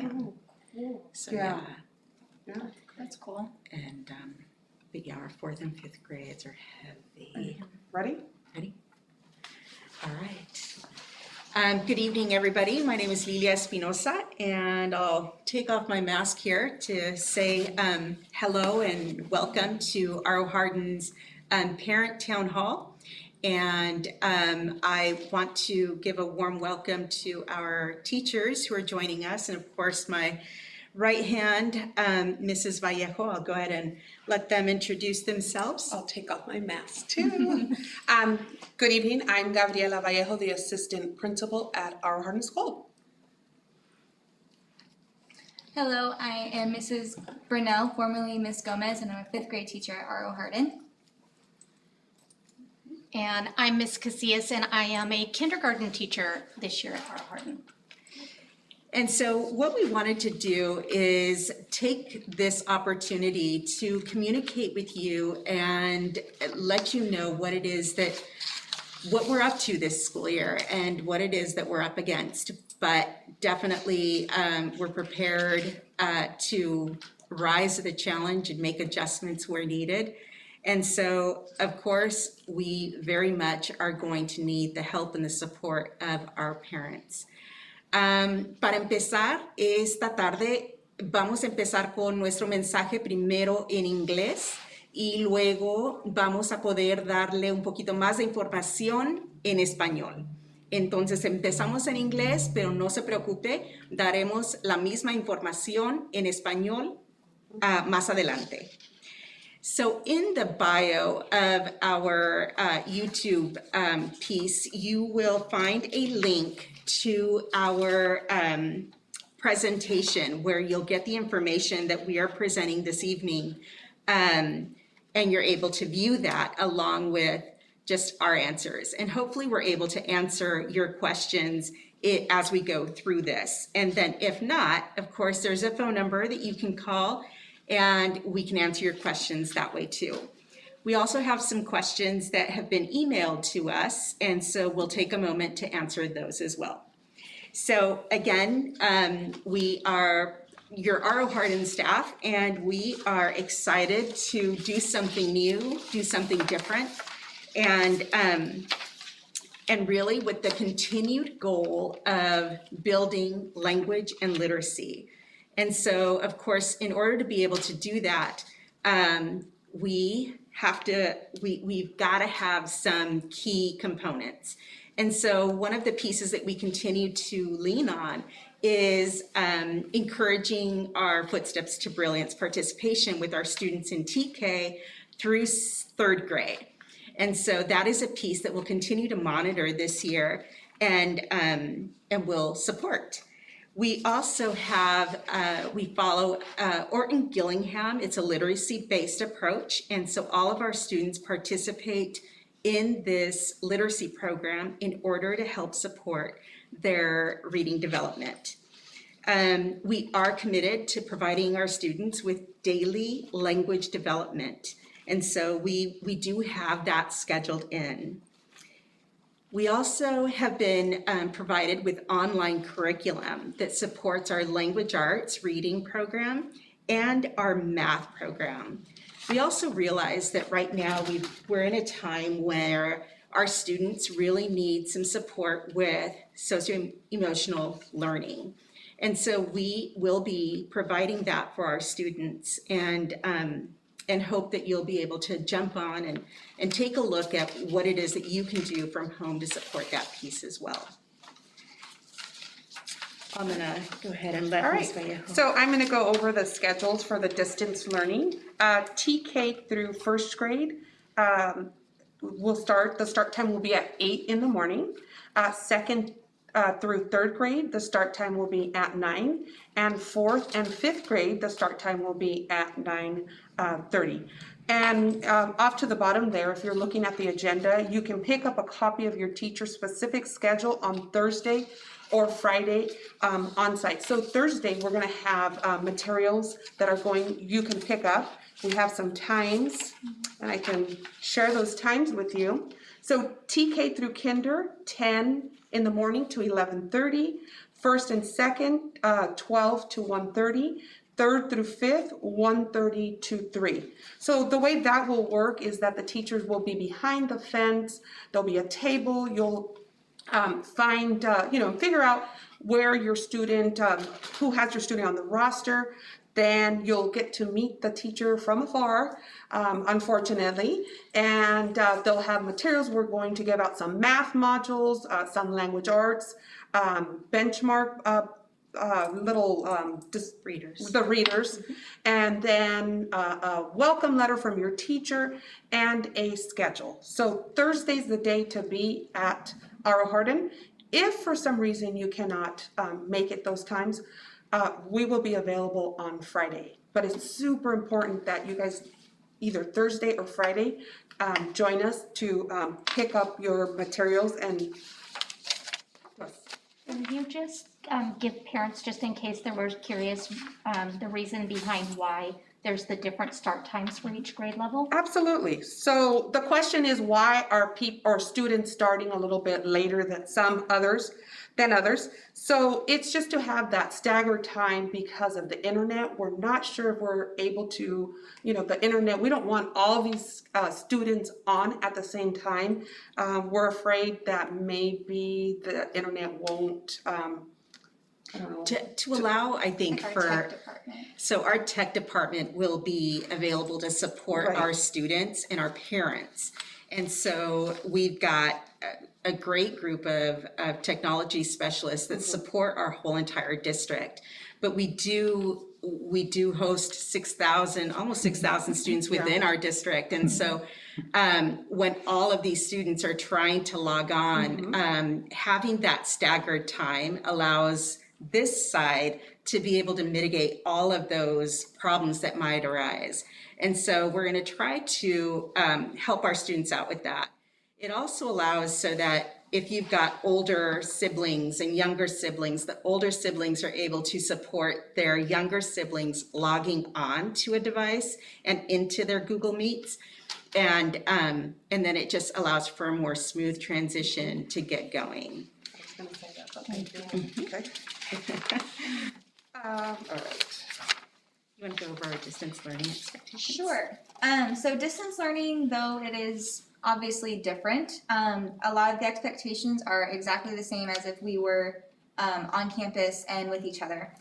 Oh, cool. So Yeah. That's cool. and but yeah, our 4th and 5th grades are heavy. Ready? Ready? All right. Good evening, everybody. My name is Lilia Espinosa, and I'll take off my mask here to say hello and welcome to ROH Hardin's Parent Town Hall. And I want to give a warm welcome to our teachers who are joining us, and of course my right hand, Mrs. Vallejo. I'll go ahead and let them introduce themselves. I'll take off my mask too. Good evening, I'm Gabriela Vallejo, the assistant principal at ROH Hardin School. Hello, I am Mrs. Brunel, formerly Miss Gomez, and I'm a 5th grade teacher at ROH Hardin. And I'm Miss Casillas, and I am a kindergarten teacher this year at ROH Hardin. And so what we wanted to do is take this opportunity to communicate with you and let you know what it is what we're up to this school year and what it is that we're up against. But definitely we're prepared to rise to the challenge and make adjustments where needed. And so, of course, we very much are going to need the help and the support of our parents. Para empezar, esta tarde vamos a empezar con nuestro mensaje primero en inglés y luego vamos a poder darle un poquito más de información en español. Entonces empezamos en inglés, pero no se preocupe, daremos la misma información en español más adelante. So in the bio of our YouTube piece, you will find a link to our presentation where you'll get the information that we are presenting this evening, and you're able to view that along with just our answers. And hopefully we're able to answer your questions as we go through this. And then if not, of course, there's a phone number that you can call and we can answer your questions that way too. We also have some questions that have been emailed to us, and so we'll take a moment to answer those as well. So again, we are your ROH Hardin staff, and we are excited to do something new, do something different, and really with the continued goal of building language and literacy. And so, of course, in order to be able to do that, we've got to have some key components. And so one of the pieces that we continue to lean on is encouraging our Footsteps to Brilliance participation with our students in TK through 3rd grade. And so that is a piece that we'll continue to monitor this year and will support. We also have, we follow Orton Gillingham. It's a literacy-based approach. And so all of our students participate in this literacy program in order to help support their reading development. We are committed to providing our students with daily language development. And so we do have that scheduled in. We also have been provided with online curriculum that supports our language arts reading program and our math program. We also realize that right now we're in a time where our students really need some support with socio-emotional learning. And so we will be providing that for our students and hope that you'll be able to jump on and take a look at what it is that you can do from home to support that piece as well. I'm gonna go ahead and let Ms. Vallejo. So I'm gonna go over the schedules for the distance learning. TK through 1st grade, the start time will be at 8 in the morning. 2nd through 3rd grade, the start time will be at 9. And 4th and 5th grade, the start time will be at 9:30. And off to the bottom there, if you're looking at the agenda, you can pick up a copy of your teacher-specific schedule on Thursday or Friday on site. So Thursday, we're gonna have materials that you can pick up. We have some times, and I can share those times with you. So TK through kinder, 10 in the morning to 11:30. First and second, 12 to 1:30. Third through fifth, 1:30 to 3. So the way that will work is that the teachers will be behind the fence. There'll be a table. You'll find, figure out where your student, who has your student on the roster. Then you'll get to meet the teacher from afar, unfortunately, and they'll have materials. We're going to give out some math modules, some language arts, benchmark just Readers. the readers, and then a welcome letter from your teacher and a schedule. So Thursday's the day to be at ROH Hardin. If for some reason you cannot make it those times, we will be available on Friday. But it's super important that you guys either Thursday or Friday join us to pick up your materials and Can you just give parents, just in case they were curious, the reason behind why there's the different start times for each grade level? Absolutely. So the question is, why are students starting a little bit later than others? So it's just to have that staggered time because of the internet. We're not sure if we're able to, the internet, we don't want all these students on at the same time. We're afraid that maybe the internet won't, I don't know. To allow, I think, Our for, tech department. so our tech department will be available to support Right. our students and our parents. And so we've got a great group of technology specialists that support our whole entire district. But we do host 6,000, almost 6,000 students within our district. And so when all of these students are trying to log on, having that staggered time allows this side to be able to mitigate all of those problems that might arise. And so we're going to try to help our students out with that. It also allows so that if you've got older siblings and younger siblings, the older siblings are able to support their younger siblings logging on to a device and into their Google Meets. And then it just allows for a more smooth transition to get going. I was gonna say that, but thank you. Okay. All right. You want to go over our distance learning expectations? Sure. So distance learning, though it is obviously different, a lot of the expectations are exactly the same as if we were on campus and with each other.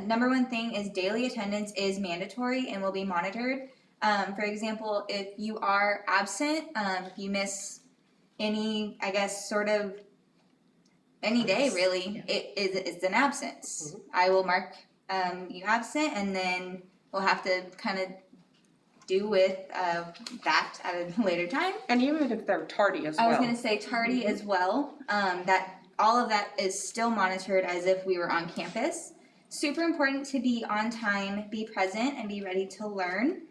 Number one thing is daily attendance is mandatory and will be monitored. For example, if you are absent, if you miss any, I guess, sort of any day really, it's an absence. I will mark you absent, and then we'll have to kind of do with that at a later time. And even if they're tardy as well. I was going to say tardy as well. That all of that is still monitored as if we were on campus. Super important to be on time, be present, and be ready to learn.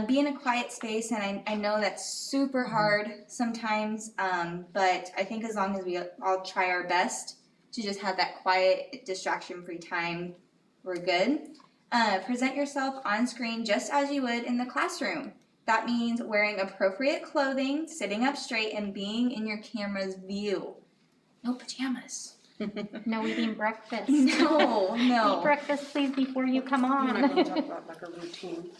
Be in a quiet space, and I know that's super hard sometimes, but I think as long as we all try our best to just have that quiet, distraction-free time, we're good. Present yourself on screen just as you would in the classroom. That means wearing appropriate clothing, sitting up straight, and being in your camera's view. No pajamas. No eating breakfast. No. Eat breakfast, please, before you come You might want to on. talk about like a routine.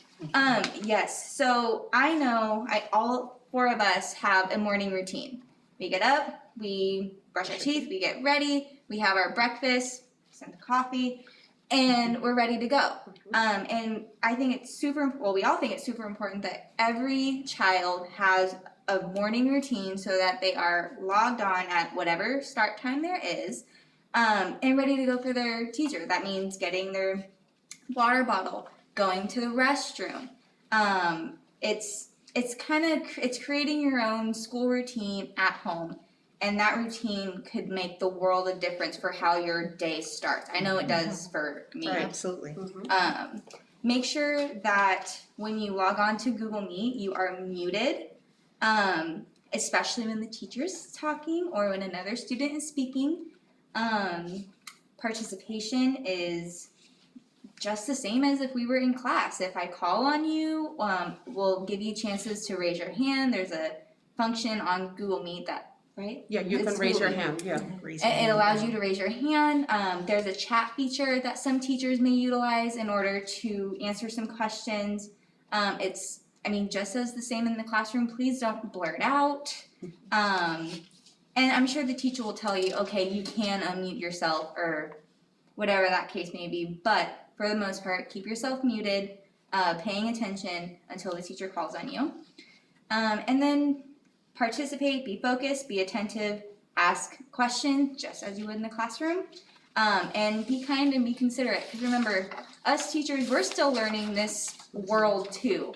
Yes. So I know all four of us have a morning routine. We get up, we brush our teeth, we get ready, we have our breakfast, some coffee, and we're ready to go. And I think it's we all think it's super important that every child has a morning routine so that they are logged on at whatever start time there is, and ready to go for their teacher. That means getting their water bottle, going to the restroom. It's creating your own school routine at home, and that routine could make the world of difference for how your day starts. I know it does for me. Right, absolutely. Make sure that when you log on to Google Meet, you are muted, especially when the teacher's talking or when another student is speaking. Participation is just the same as if we were in class. If I call on you, we'll give you chances to raise your hand. There's a function on Google Meet that right? Yeah, you can It's raise your Google hand, yeah. It allows you to raise your hand. There's a chat feature that some teachers may utilize in order to answer some questions. Just as the same in the classroom, please don't blurt out. And I'm sure the teacher will tell you, okay, you can unmute yourself or whatever that case may be. But for the most part, keep yourself muted, paying attention until the teacher calls on you. And then participate, be focused, be attentive, ask questions just as you would in the classroom, and be kind and be considerate. Because remember, us teachers, we're still learning this world too.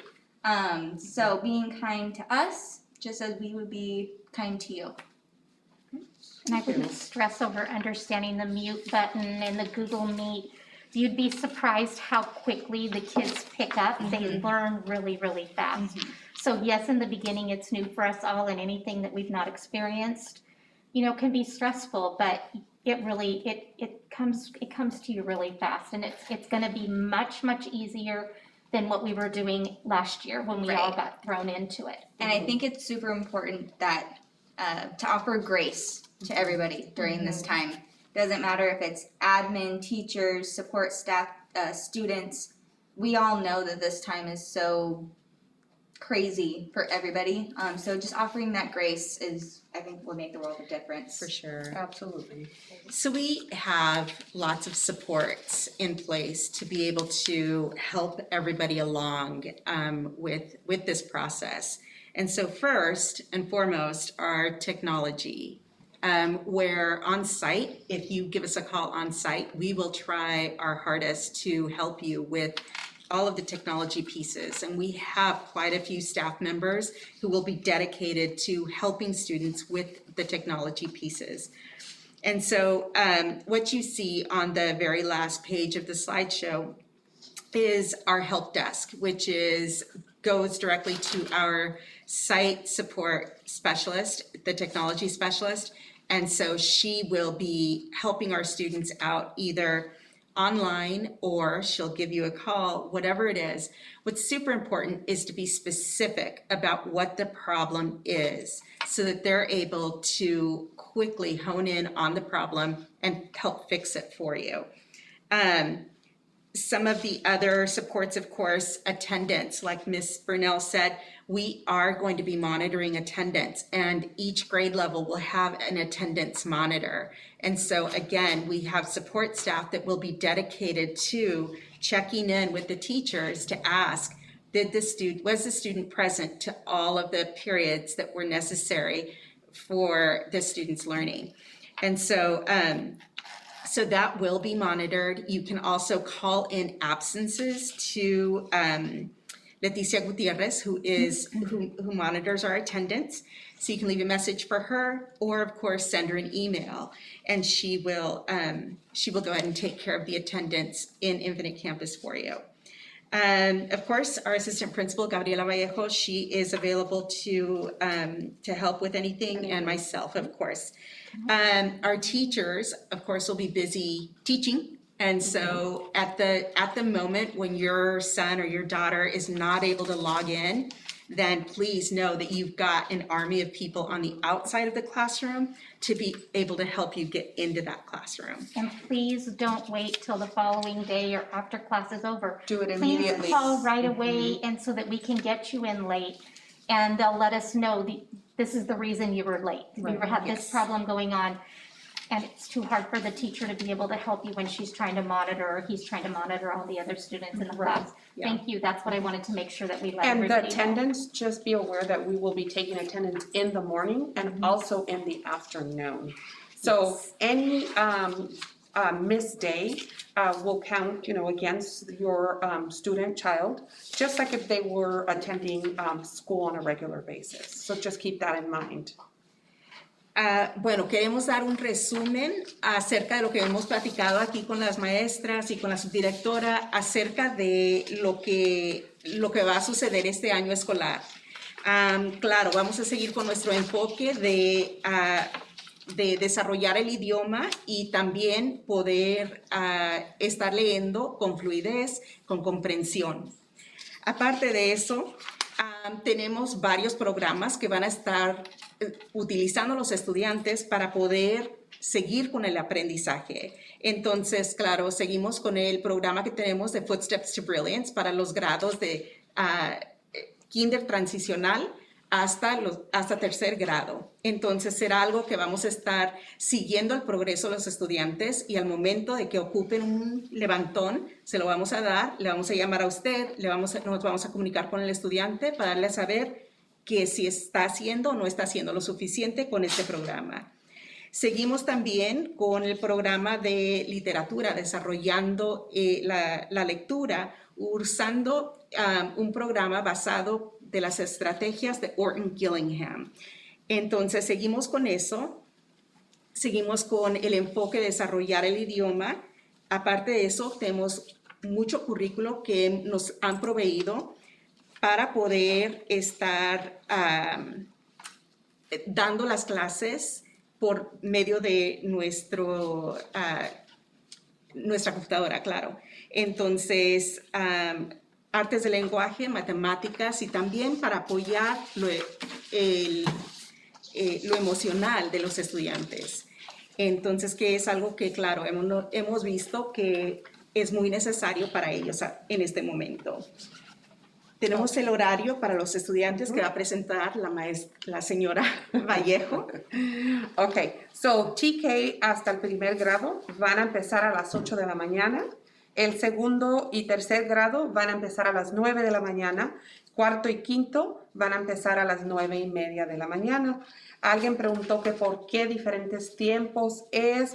So being kind to us, just as we would be kind to you. And I wouldn't stress over understanding the mute button and the Google Meet. You'd be surprised how quickly the kids pick up. They learn really, really fast. So yes, in the beginning, it's new for us all, and anything that we've not experienced, can be stressful, but it really, it comes to you really fast, and it's gonna be much, much easier than what we were doing last year when we all Right. got thrown into it. And I think it's super important that to offer grace to everybody during this time. Doesn't matter if it's admin, teachers, support staff, students. We all know that this time is so crazy for everybody. So just offering that grace I think will make the world of difference. For sure. Absolutely. So we have lots of supports in place to be able to help everybody along with this process. And so first and foremost, our technology, where on site, if you give us a call on site, we will try our hardest to help you with all of the technology pieces. And we have quite a few staff members who will be dedicated to helping students with the technology pieces. And so what you see on the very last page of the slideshow is our help desk, which goes directly to our site support specialist, the technology specialist. And so she will be helping our students out either online or she'll give you a call, whatever it is. What's super important is to be specific about what the problem is so that they're able to quickly hone in on the problem and help fix it for you. Some of the other supports, of course, attendance, like Ms. Burnell said, we are going to be monitoring attendance, and each grade level will have an attendance monitor. And so again, we have support staff that will be dedicated to checking in with the teachers to ask, was the student present to all of the periods that were necessary for the student's learning? And so so that will be monitored. You can also call in absences to Leticia Gutierrez, who monitors our attendance. So you can leave a message for her, or of course send her an email, and she will go ahead and take care of the attendance in Infinite Campus for you. Of course, our assistant principal, Gabriela Vallejo, she is available to help with anything, and myself, of course. Our teachers, of course, will be busy teaching. And so at the moment when your son or your daughter is not able to log in, then please know that you've got an army of people on the outside of the classroom to be able to help you get into that classroom. And please don't wait till the following day or after class is over. Do it immediately. Please call right away, and so that we can get you in late, and they'll let us know this is the reason you were late. We had this problem going on, and it's too hard for the teacher to be able to help you when she's trying to monitor, or he's trying to monitor all the other students in the class. Thank you, that's what I wanted to make sure that we let And everybody the know. attendance, just be aware that we will be taking attendance in the morning and also in the afternoon. So any missed day will count, against your student, child, just like if they were attending school on a regular basis. So just keep that in mind. Bueno, queremos dar un resumen acerca de lo que hemos platicado aquí con las maestras y con la subdirectora acerca de lo que va a suceder este año escolar. Claro, vamos a seguir con nuestro enfoque de desarrollar el idioma y también poder estar leyendo con fluidez, con comprensión. Aparte de eso, tenemos varios programas que van a estar utilizando los estudiantes para poder seguir con el aprendizaje. Entonces, claro, seguimos con el programa que tenemos de Footsteps to Brilliance para los grados de kinder transicional hasta tercer grado. Entonces, será algo que vamos a estar siguiendo el progreso de los estudiantes y al momento de que ocupen un levantón, se lo vamos a dar, le vamos a llamar a usted, nos vamos a comunicar con el estudiante para darle a saber que si está haciendo o no está haciendo lo suficiente con este programa. Seguimos también con el programa de literatura, desarrollando la lectura, usando un programa basado de las estrategias de Orton Gillingham. Entonces, seguimos con eso. Seguimos con el enfoque de desarrollar el idioma. Aparte de eso, tenemos mucho currículo que nos han proveído para poder estar dando las clases por medio de nuestra computadora, claro. Entonces, artes del lenguaje, matemáticas y también para apoyar lo emocional de los estudiantes. Entonces, que es algo que, claro, hemos visto que es muy necesario para ellos en este momento. Tenemos el horario para los estudiantes que va a presentar la señora Vallejo. Ok, so TK hasta el primer grado van a empezar a las 8 de la mañana. El segundo y tercer grado van a empezar a las 9 de la mañana. Cuarto y quinto van a empezar a las 9:30 de la mañana. Alguien preguntó que por qué diferentes tiempos es,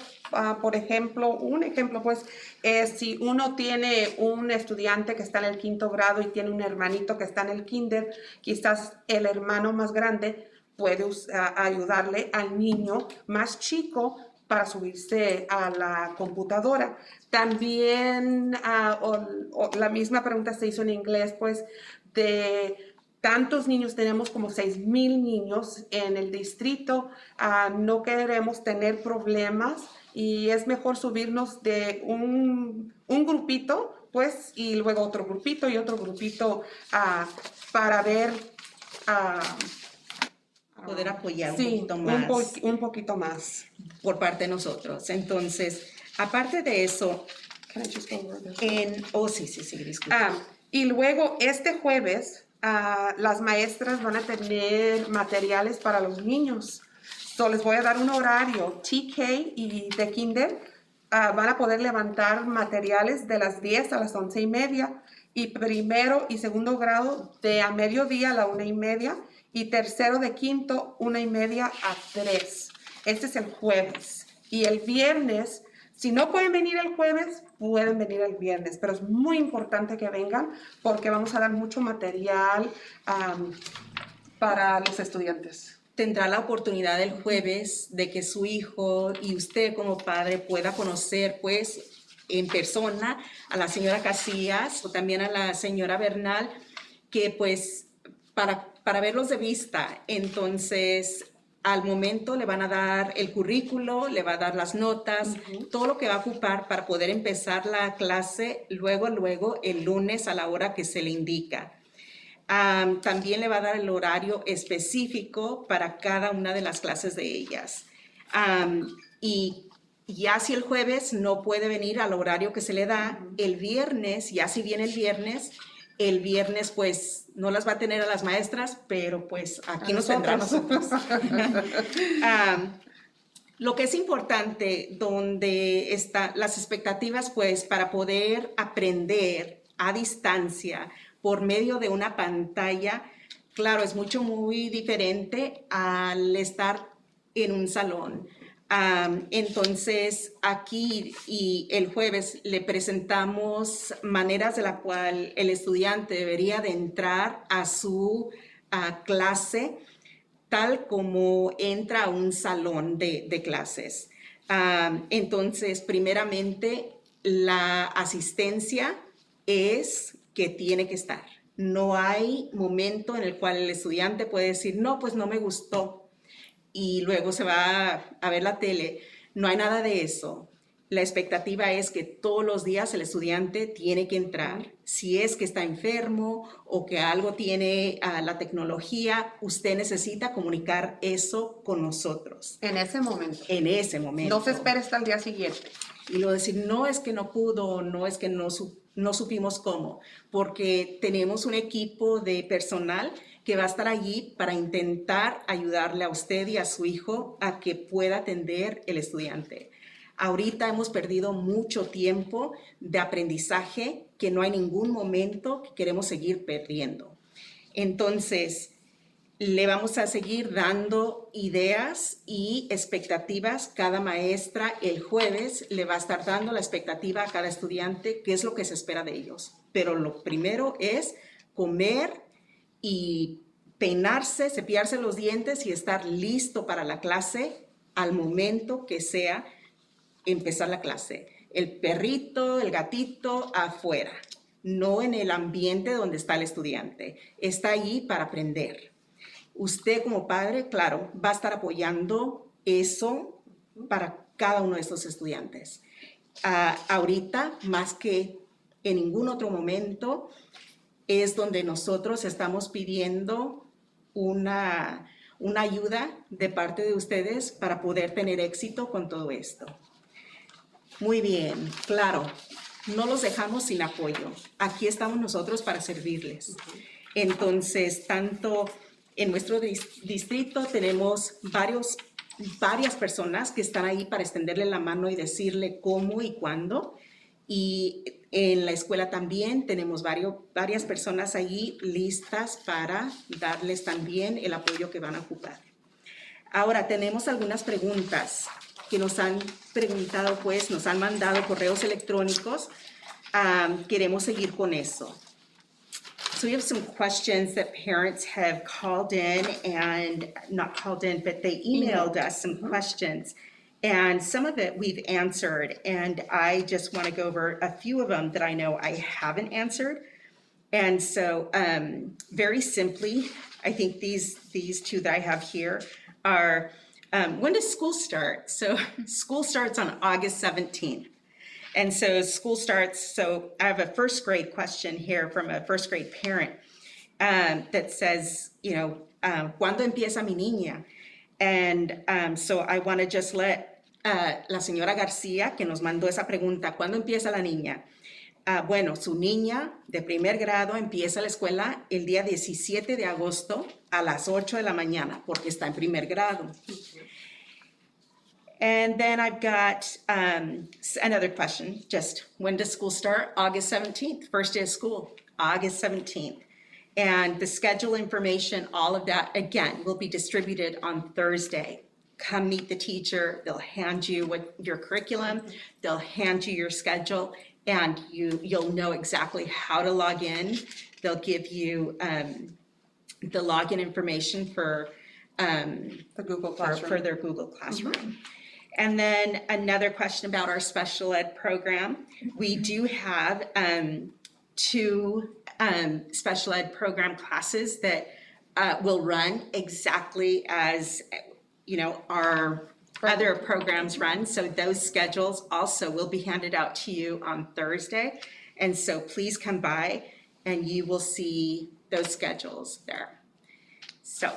por ejemplo, un ejemplo pues es si uno tiene un estudiante que está en el quinto grado y tiene un hermanito que está en el kinder, quizás el hermano más grande puede ayudarle al niño más chico para subirse a la computadora. También la misma pregunta se hizo en inglés, pues de tantos niños, tenemos como 6,000 niños en el distrito, no queremos tener problemas y es mejor subirnos de un grupito, pues, y luego otro grupito y otro grupito para ver... poder apoyar un sí, poquito más. un poquito más. Por parte de nosotros. Entonces, aparte de eso, Can I just go over this? sí, disculpa. Y luego este jueves las maestras van a tener materiales para los niños. So, les voy a dar un horario. TK y de kinder van a poder levantar materiales de las 10 a las 11:30 y primero y segundo grado de a mediodía a la 1:30 y tercero de quinto 1:30 a 3. Este es el jueves. Y el viernes, si no pueden venir el jueves, pueden venir el viernes, pero es muy importante que vengan porque vamos a dar mucho material para los estudiantes. Tendrá la oportunidad el jueves de que su hijo y usted como padre pueda conocer pues en persona a la señora Casillas o también a la señora Bernal, que pues para verlos de vista. Entonces, al momento le van a dar el currículo, le va a dar las notas, todo lo que va a ocupar para poder empezar la clase luego el lunes a la hora que se le indica. También le va a dar el horario específico para cada una de las clases de ellas. Y ya si el jueves no puede venir al horario que se le da, el viernes, ya si viene el viernes pues no las va a tener a las maestras, pero pues aquí nos tendrá a nosotros. Lo que es importante, donde están las expectativas pues para poder aprender a distancia por medio de una pantalla, claro, es muy diferente al estar en un salón. Entonces, aquí y el jueves le presentamos maneras de la cual el estudiante debería de entrar a su clase tal como entra a un salón de clases. Entonces, primeramente, la asistencia es que tiene que estar. No hay momento en el cual el estudiante puede decir, no, pues no me gustó, y luego se va a ver la tele. No hay nada de eso. La expectativa es que todos los días el estudiante tiene que entrar. Si es que está enfermo o que algo tiene la tecnología, usted necesita comunicar eso con nosotros En ese momento. en ese momento. No se espere hasta el día siguiente. Y luego decir, no es que no pudo, no es que no supimos cómo, porque tenemos un equipo de personal que va a estar allí para intentar ayudarle a usted y a su hijo a que pueda atender el estudiante. Ahorita hemos perdido mucho tiempo de aprendizaje que no hay ningún momento que queremos seguir perdiendo. Entonces, le vamos a seguir dando ideas y expectativas. Cada maestra el jueves le va a estar dando la expectativa a cada estudiante, qué es lo que se espera de ellos. Pero lo primero es comer y peinarse, cepillarse los dientes y estar listo para la clase al momento que sea empezar la clase. El perrito, el gatito afuera, no en el ambiente donde está el estudiante. Está allí para aprender. Usted como padre, claro, va a estar apoyando eso para cada uno de estos estudiantes. Ahorita, más que en ningún otro momento, es donde nosotros estamos pidiendo una ayuda de parte de ustedes para poder tener éxito con todo esto. Muy bien, claro, no los dejamos sin apoyo. Aquí estamos nosotros para servirles. Entonces, tanto en nuestro distrito tenemos varias personas que están ahí para extenderle la mano y decirle cómo y cuándo. Y en la escuela también tenemos varias personas allí listas para darles también el apoyo que van a ocupar. Ahora, tenemos algunas preguntas que nos han preguntado, pues, nos han mandado correos electrónicos. Queremos seguir con eso. So we have some questions that parents have called in and not called in, but they emailed us some questions. And some of it we've answered. And I just want to go over a few of them that I know I haven't answered. And so very simply, I think these two that I have here are, when does school start? So school starts on August 17th. And so school starts, so I have a first grade question here from a first grade parent that says, ¿cuándo empieza mi niña? And so I want to just let la señora García, que nos mandó esa pregunta, ¿cuándo empieza la niña? Bueno, su niña de primer grado empieza la escuela el día 17 de agosto a las 8 de la mañana, porque está en primer grado. And then I've got another question, just when does school start? August 17th, first day of school, August 17th. And the schedule information, all of that, again, will be distributed on Thursday. Come meet the teacher, they'll hand you your curriculum, they'll hand you your schedule, and you'll know exactly how to log in. They'll give you the login information for The Google Classroom. for their Google Classroom. And then another question about our special ed program. We do have two special ed program classes that will run exactly as our other programs run. So those schedules also will be handed out to you on Thursday. And so please come by and you will see those schedules there. So.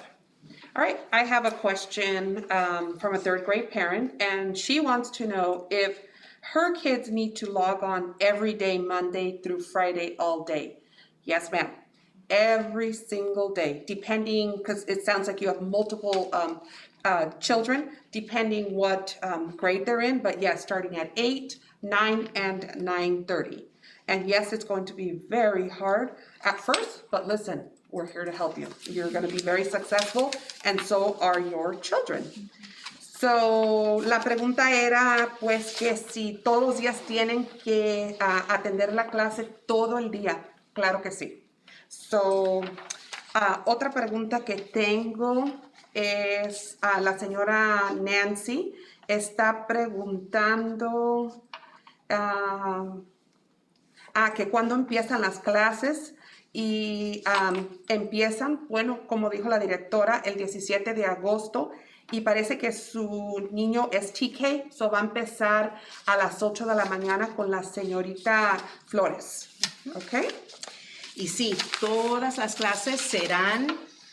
All right, I have a question from a third grade parent, and she wants to know if her kids need to log on every day, Monday through Friday, all day. Yes, ma'am. Every single day, depending, because it sounds like you have multiple children, depending what grade they're in, but yes, starting at 8, 9, and 9:30. And yes, it's going to be very hard at first, but listen, we're here to help you. You're going to be very successful, and so are your children. So, la pregunta era, pues, que si todos los días tienen que atender la clase todo el día. Claro que sí. So, otra pregunta que tengo es la señora Nancy está preguntando que cuándo empiezan las clases. Y empiezan, bueno, como dijo la directora, el 17 de agosto y parece que su niño es TK, so va a empezar a las 8 de la mañana con la señorita Flores, ¿ok? Y sí, todas las clases serán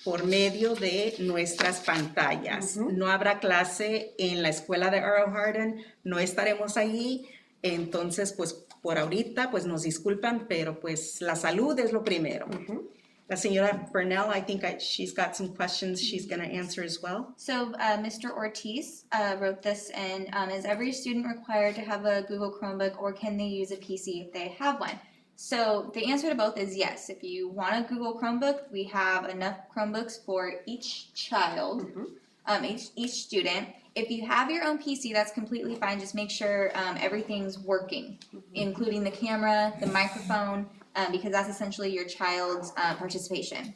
por medio de nuestras pantallas. No habrá clase en la escuela de ROH Town, no estaremos allí. Entonces, pues por ahorita, pues nos disculpan, pero pues la salud es lo primero. La señora Burnell, I think she's got some questions she's going to answer as well. So Mr. Ortiz wrote this in, is every student required to have a Google Chromebook or can they use a PC if they have one? So the answer to both is yes. If you want a Google Chromebook, we have enough Chromebooks for each child, each student. If you have your own PC, that's completely fine. Just make sure everything's working, including the camera, the microphone, because that's essentially your child's participation.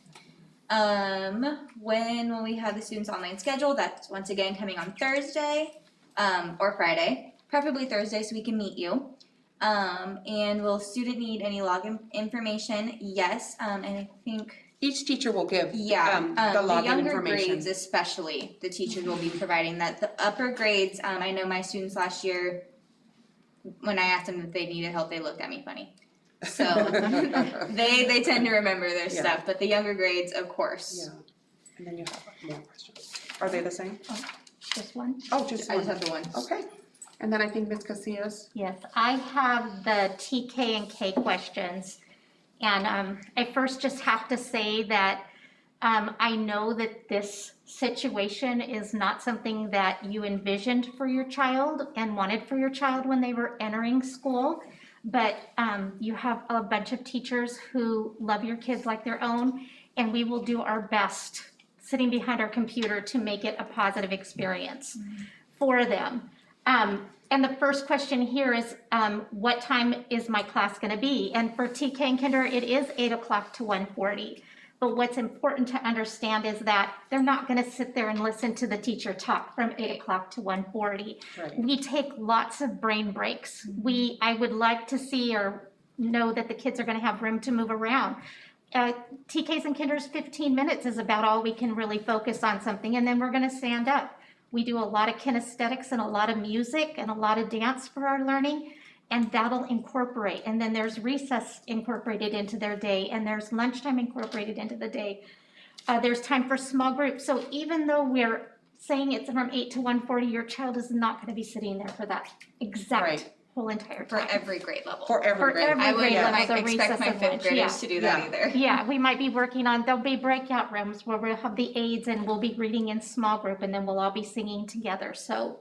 When will we have the students' online schedule? That's once again coming on Thursday or Friday, preferably Thursday so we can meet you. And will student need any login information? Yes, and I think Each teacher will give the the login younger information. grades especially, the teachers will be providing that. The upper grades, I know my students last year, when I asked them if they needed help, they looked at me funny. So they tend to remember their Yeah. stuff, but the younger grades, of course. Yeah, and then you have more questions. Are they the same? Just one? Oh, just I one. just have the one. Okay, and then I think Ms. Casillas. Yes, I have the TK and K questions. And I first just have to say that I know that this situation is not something that you envisioned for your child and wanted for your child when they were entering school. But you have a bunch of teachers who love your kids like their own, and we will do our best sitting behind our computer to make it a positive experience for them. And the first question here is, what time is my class going to be? And for TK and Kinder, it is 8 o'clock to 1:40. But what's important to understand is that they're not going to sit there and listen to the teacher talk from 8 o'clock to 1:40. Right. We take lots of brain breaks. I would like to see or know that the kids are going to have room to move around. TKs and Kinders, 15 minutes is about all we can really focus on something, and then we're going to stand up. We do a lot of kinesthetics and a lot of music and a lot of dance for our learning, and that'll incorporate. And then there's recess incorporated into their day, and there's lunchtime incorporated into the day. There's time for small groups. So even though we're saying it's from 8 to 1:40, your child is not going to be sitting there for that exact Right. whole entire For time. every grade level. For every grade. I would grade not level, the expect recess my and fifth lunch, graders yeah. to do that Yeah. either. Yeah, we might be working on, there'll be breakout rooms where we'll have the aides and we'll be reading in small group and then we'll all be singing together. So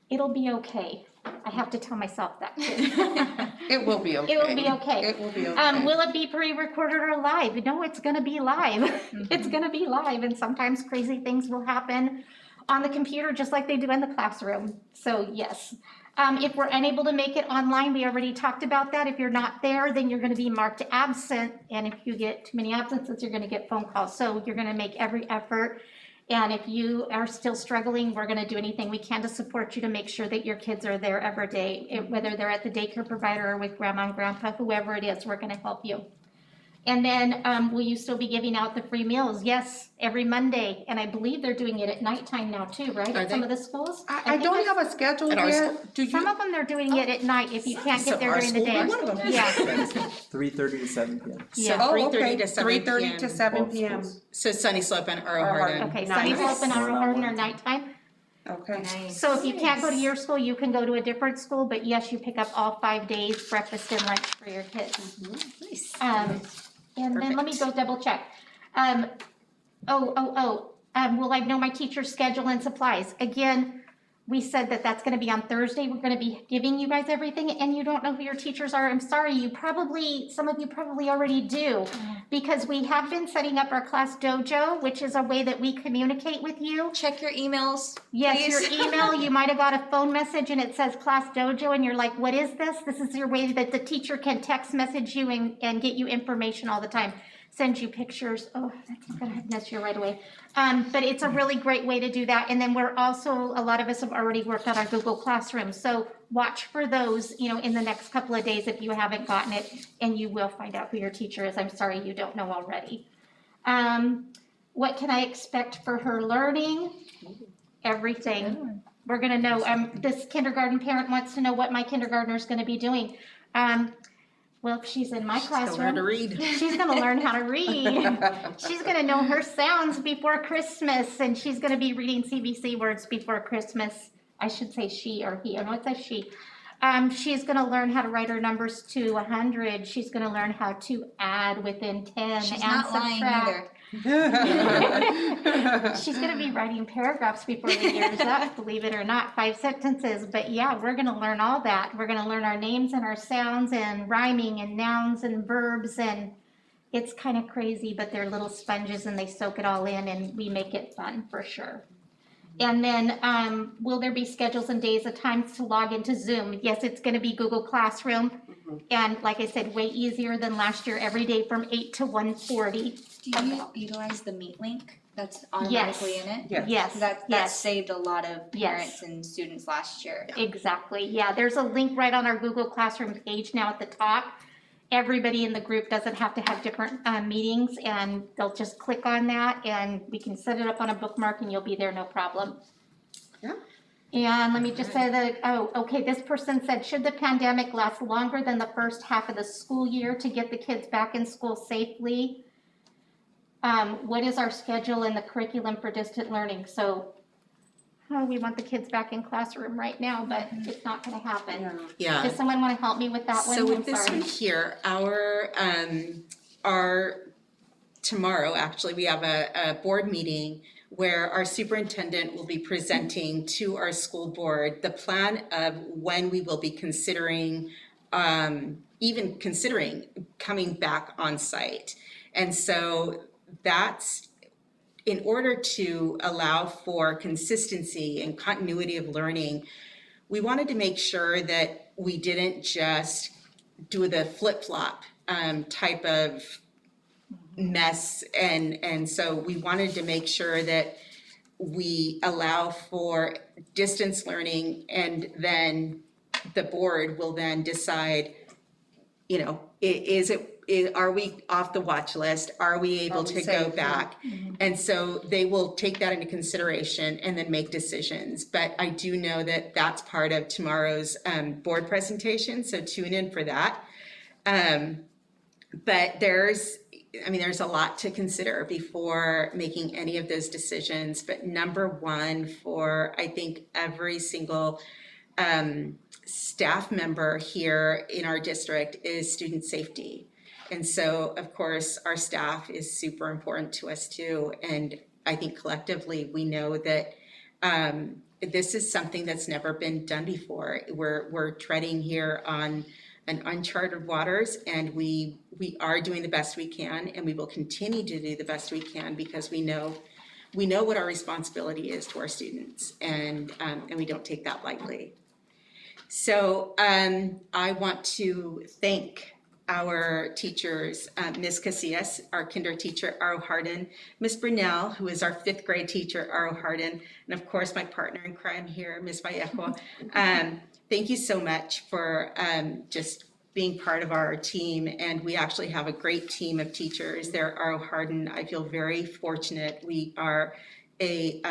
it'll be okay. I have to tell myself that. It will be okay. It will be okay. It will be okay. Will it be pre-recorded or live? No, it's gonna be live. It's gonna be live, and sometimes crazy things will happen on the computer just like they do in the classroom. So yes. If we're unable to make it online, we already talked about that. If you're not there, then you're gonna be marked absent, and if you get too many absences, you're gonna get phone calls. So you're gonna make every effort. And if you are still struggling, we're gonna do anything we can to support you to make sure that your kids are there every day. Whether they're at the daycare provider or with grandma and grandpa, whoever it is, we're gonna help you. And then, will you still be giving out the free meals? Yes, every Monday, and I believe they're doing it at nighttime now too, right? Are At some they? of the schools? I think don't that's- have a schedule At our yet. Do Some you? of them, they're doing it at night if you can't get there our during the school day. was one of them. Yeah, 3:30 to 7 p.m. yeah. So Oh, 3:30 okay. to 7 3:30 p.m. to 7 Both p.m. schools. So Sunny Slope and Earl Earl Hardin. Okay, Nice. Sunny Slope and Honor Hardin are nighttime. Okay. So if you can't go to your school, you can go to a different school, but yes, you pick up all 5 days, breakfast and lunch for your kids. Nice. And then let me go double check. Will I know my teacher's schedule and supplies? Again, we said that that's gonna be on Thursday. We're gonna be giving you guys everything, and you don't know who your teachers are. I'm sorry, some of you probably already do. Because we have been setting up our class dojo, which is a way that we communicate with you. Check your emails, Yes, please. your email, you might have got a phone message and it says Class Dojo and you're like, what is this? This is your way that the teacher can text message you and get you information all the time. Send you pictures. Oh, that's not gonna mess you right away. But it's a really great way to do that. And then we're also, a lot of us have already worked on our Google Classroom. So watch for those, in the next couple of days if you haven't gotten it, and you will find out who your teacher is. I'm sorry you don't know already. What can I expect for her learning? Everything. We're gonna know, this kindergarten parent wants to know what my kindergartner's gonna be doing. Well, if she's in my She'll learn to classroom, read. she's gonna learn how to read. She's gonna know her sounds before Christmas, and she's gonna be reading CBC words before Christmas. I should say she or he, I know it says she. She's gonna learn how to write her numbers to 100. She's gonna learn how to add within 10 She's and not lying subtract. either. She's gonna be writing paragraphs before the year's up, believe it or not, 5 sentences. But yeah, we're gonna learn all that. We're gonna learn our names and our sounds and rhyming and nouns and verbs, and it's kind of crazy, but they're little sponges and they soak it all in, and we make it fun for sure. And then, will there be schedules and days of times to log into Zoom? Yes, it's gonna be Google Classroom. And like I said, way easier than last year, every day from 8 to 1:40. Do you utilize the Meet link that's automatically in it? Yes. Yes, That yes, saved a lot of Yes. parents and students last year. exactly. Yeah, there's a link right on our Google Classroom page now at the top. Everybody in the group doesn't have to have different meetings, and they'll just click on that, and we can set it up on a bookmark, and you'll be there, no problem. Yeah. And let me just say that, okay, this person said, should the pandemic last longer than the first half of the school year to get the kids back in school safely? What is our schedule and the curriculum for distant learning? So, we want the kids back in classroom right now, but it's not gonna happen. Yeah. Does someone wanna help me with that one? So with I'm this sorry. one here, our tomorrow, actually, we have a board meeting where our superintendent will be presenting to our school board the plan of when we will be considering, even considering coming back on site. And so that's in order to allow for consistency and continuity of learning. We wanted to make sure that we didn't just do the flip-flop type of mess, and so we wanted to make sure that we allow for distance learning, and then the board will then decide, you know, are we off the watch list? Are we able to go back? And so they will take that into consideration and then make decisions. But I do know that that's part of tomorrow's board presentation, so tune in for that. But there's a lot to consider before making any of those decisions. But number one for, I think, every single staff member here in our district is student safety. And so, of course, our staff is super important to us too. And I think collectively, we know that this is something that's never been done before. We're treading here on an uncharted waters, and we are doing the best we can, and we will continue to do the best we can because we know what our responsibility is to our students, and we don't take that lightly. So I want to thank our teachers, Ms. Casillas, our kinder teacher at RO Hardin, Ms. Brunel, who is our 5th grade teacher at RO Hardin, and of course my partner in crime here, Ms. Vallejo. Thank you so much for just being part of our team, and we actually have a great team of teachers there at RO Hardin. I feel very fortunate. We are a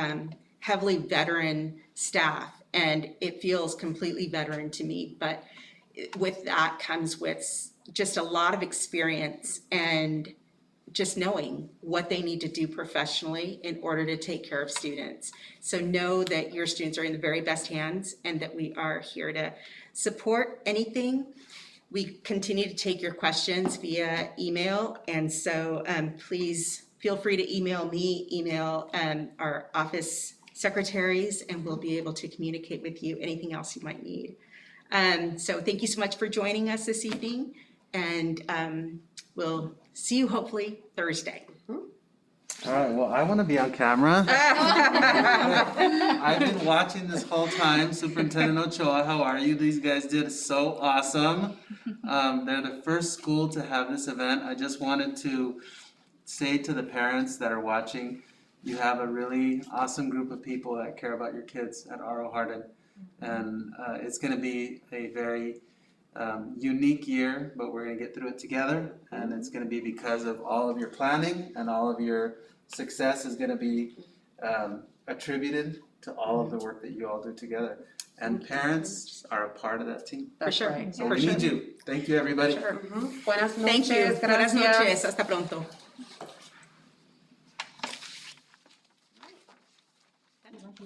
heavily veteran staff, and it feels completely veteran to me, but with that comes with just a lot of experience and just knowing what they need to do professionally in order to take care of students. So know that your students are in the very best hands and that we are here to support anything. We continue to take your questions via email, and so please feel free to email me, email our office secretaries, and we'll be able to communicate with you anything else you might need. So thank you so much for joining us this evening, and we'll see you hopefully Thursday. All right, well, I want to be on camera. I've been watching this whole time. Superintendent Ochoa, how are you? These guys did so awesome. They're the first school to have this event. I just wanted to say to the parents that are watching, you have a really awesome group of people that care about your kids at RO Hardin. And it's going to be a very unique year, but we're going to get through it together. And it's going to be because of all of your planning and all of your success is gonna be attributed to all of the work that you all do together. And parents are a part of that team. That's sure. right. So For we need you. Thank you, everybody. Mhm. Buenas noches. Thank you. Buenas Gracias. noches. Hasta pronto.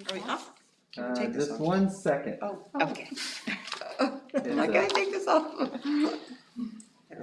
Are we off? Can we take this Just off? 1 second. Oh, Okay. I'm like, can I take this off? It's,